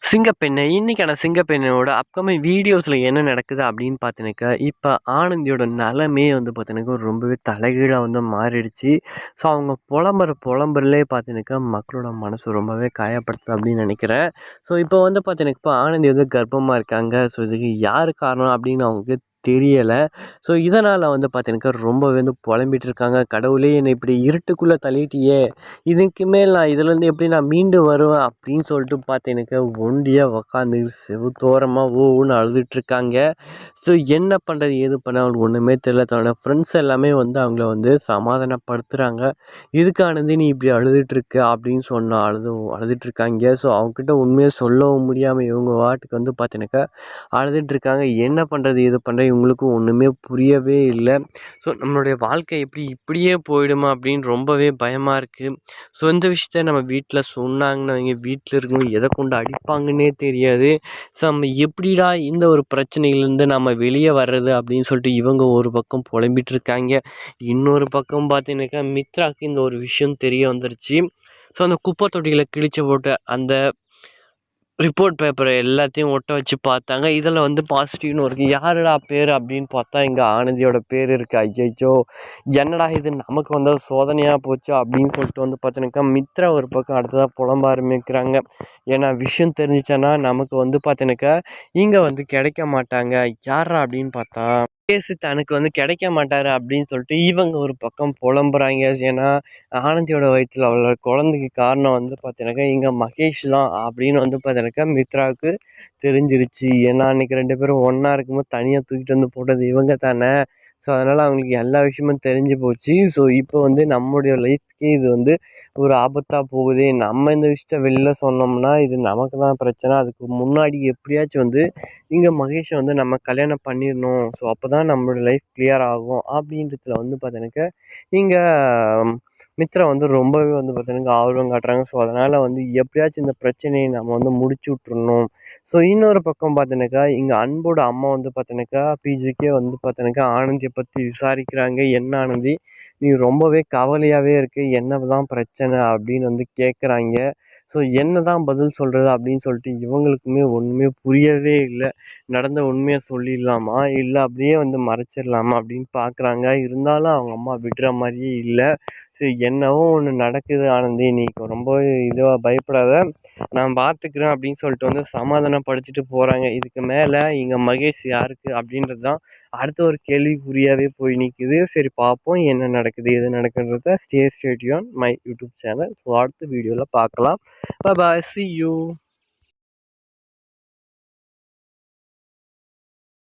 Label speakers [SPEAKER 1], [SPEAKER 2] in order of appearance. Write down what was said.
[SPEAKER 1] சிங்கப்பெண்ணை இன்னைக்கான சிங்கப்பெண்ணோட அப்கமிங் வீடியோஸில் என்ன நடக்குது அப்படின்னு பார்த்தீங்கன்னாக்கா, இப்போ ஆனந்தியோட நிலமையே வந்து பார்த்தீங்கன்னாக்கா ரொம்பவே தலைகீழாக வந்து மாறிடுச்சு. ஸோ அவங்க புலம்புறலே பார்த்தீங்கன்னாக்கா மக்களோட மனசு ரொம்பவே காயப்படுத்துது அப்படின்னு நினைக்கிறேன். ஸோ இப்போ வந்து பார்த்தீங்கன்னா இப்போ ஆனந்தி வந்து கர்ப்பமாக இருக்காங்க. ஸோ இதுக்கு யார் காரணம் அப்படின்னு அவங்களுக்கு தெரியலை. ஸோ இதனால் வந்து பார்த்தீங்கன்னாக்கா ரொம்பவே வந்து புலம்பிட்டு இருக்காங்க. கடவுளே என்னை இப்படி இருட்டுக்குள்ளே தள்ளிட்டியே, இதுக்கு மேல் நான் இதுலேருந்து எப்படி நான் மீண்டு வருவேன் அப்படின்னு சொல்லிட்டு பார்த்தீங்கன்னாக்கா ஒண்டியாக உக்காந்து செவுத்தோரமாக ஓன்னு அழுதுட்ருக்காங்க. ஸோ என்ன பண்ணுறது ஏது பண்ண அவங்களுக்கு ஒன்றுமே தெரியல. தன்னோட ஃப்ரெண்ட்ஸ் எல்லாமே வந்து அவங்கள வந்து சமாதானப்படுத்துகிறாங்க. இதுக்கானது நீ இப்படி அழுதுட்ருக்க அப்படின்னு சொன்னால் அழுதுட்ருக்காங்க. ஸோ அவங்கக்கிட்ட உண்மையை சொல்லவும் முடியாமல் இவங்க வாட்டுக்கு வந்து பார்த்தீங்கன்னாக்கா அழுதுட்ருக்காங்க. என்ன பண்ணுறது ஏது பண்ணுறது இவங்களுக்கும் ஒன்றுமே புரியவே இல்லை. ஸோ நம்மளுடைய வாழ்க்கை இப்படியே போயிடுமா அப்படின்னு ரொம்பவே பயமாக இருக்குது. ஸோ இந்த விஷயத்த நம்ம வீட்டில் சொன்னாங்கன்னா அவங்க வீட்டில் இருக்கவங்க எதை கொண்டு அடிப்பாங்கன்னே தெரியாது. ஸோ நம்ம எப்படிடா இந்த ஒரு பிரச்சனையிலேருந்து நம்ம வெளியே வர்றது அப்படின்னு சொல்லிட்டு இவங்க ஒரு பக்கம் புலம்பிட்டு இருக்காங்க. இன்னொரு பக்கம் பார்த்தீங்கன்னாக்கா மித்ராவுக்கு இந்த ஒரு விஷயம் தெரிய வந்துருச்சு. ஸோ அந்த குப்பை தொட்டிகளை கிழிச்சு போட்ட அந்த ரிப்போர்ட் பேப்பரை எல்லாத்தையும் ஒட்ட வச்சு பார்த்தாங்க. இதில் வந்து பாசிட்டிவ்னு இருக்குது. யாருடா பேர் அப்படின்னு பார்த்தா இங்கே ஆனந்தியோட பேர் இருக்குது. ஐயையோ என்னடா இது நமக்கு வந்து சோதனையாக போச்சு அப்படின்னு சொல்லிட்டு வந்து பார்த்தீங்கன்னாக்கா மித்ரா ஒரு பக்கம் அடுத்ததாக புலம்ப ஆரம்பிக்கிறாங்க. ஏன்னா விஷயம் தெரிஞ்சிச்சன்னா நமக்கு வந்து பார்த்தீங்கன்னாக்கா இங்கே வந்து கிடைக்க மாட்டாங்க. யாரா அப்படின்னு பார்த்தா கேஸு தனக்கு வந்து கிடைக்க மாட்டார் அப்படின்னு சொல்லிட்டு இவங்க ஒரு பக்கம் புலம்புறாங்க. ஏன்னா ஆனந்தியோட வயிற்றில் அவளோட குழந்தைக்கு காரணம் வந்து பார்த்தீங்கன்னாக்கா இங்கே மகேஷ் தான் அப்படின்னு வந்து பார்த்தீங்கன்னாக்கா மித்ராவுக்கு தெரிஞ்சிருச்சு. ஏன்னா அன்றைக்கி 2 பேரும் ஒன்றா இருக்கும்போது தனியாக தூக்கிட்டு வந்து போட்டது இவங்க தானே. ஸோ அதனால் அவங்களுக்கு எல்லா விஷயமும் தெரிஞ்சு போச்சு. ஸோ இப்போ வந்து நம்முடைய லைஃப்க்கே இது வந்து ஒரு ஆபத்தாக போகுது. நம்ம இந்த விஷயத்த வெளில சொன்னோம்னா இது நமக்கு தான் பிரச்சனை. அதுக்கு முன்னாடி எப்படியாச்சும் வந்து இங்கே மகேஷை வந்து நம்ம கல்யாணம் பண்ணிடணும். ஸோ அப்போ தான் நம்மளோட லைஃப் கிளியர் ஆகும் அப்படின்றதுல வந்து பார்த்தீங்கன்னாக்கா இங்கே மித்ரா வந்து ரொம்பவே வந்து பார்த்தீங்கன்னா ஆர்வம் காட்டுறாங்க. ஸோ அதனால் வந்து எப்படியாச்சும் இந்த பிரச்சனையை நம்ம வந்து முடிச்சு விட்றணும். ஸோ இன்னொரு பக்கம் பார்த்தீங்கன்னாக்கா இங்கே அன்போட அம்மா வந்து பார்த்தீங்கன்னாக்கா பிஜிக்கே வந்து பார்த்தீங்கன்னாக்கா ஆனந்தியை பற்றி விசாரிக்கிறாங்க. என்ன ஆனந்தி நீ ரொம்பவே கவலையாகவே இருக்கு, என்ன தான் பிரச்சனை அப்படின்னு வந்து கேட்குறாங்க. ஸோ என்ன தான் பதில் சொல்கிறது அப்படின்னு சொல்லிட்டு இவங்களுக்குமே ஒன்றுமே புரியவே இல்லை. நடந்த உண்மையை சொல்லிடலாமா இல்லை அப்படியே வந்து மறைச்சிடலாமா அப்படின்னு பார்க்குறாங்க. இருந்தாலும் அவங்க அம்மா விடுற மாதிரியே இல்லை. சரி என்னவோ ஒன்று நடக்குது ஆனந்தி, நீ ரொம்பவே இதுவாக பயப்படாத, நான் பார்த்துக்கிறேன் அப்படின்னு சொல்லிட்டு வந்து சமாதானப்படுத்திட்டு போகிறாங்க. இதுக்கு மேலே இங்கே மகேஷ் யாருக்கு அப்படின்றது தான் அடுத்த ஒரு கேள்விக்குறியாகவே போய் நிற்குது. சரி பார்ப்போம் என்ன நடக்குது எது நடக்குன்றத. Stay tuned my YouTube channel. So அடுத்த வீடியோவில் பார்க்கலாம். பாய், see you.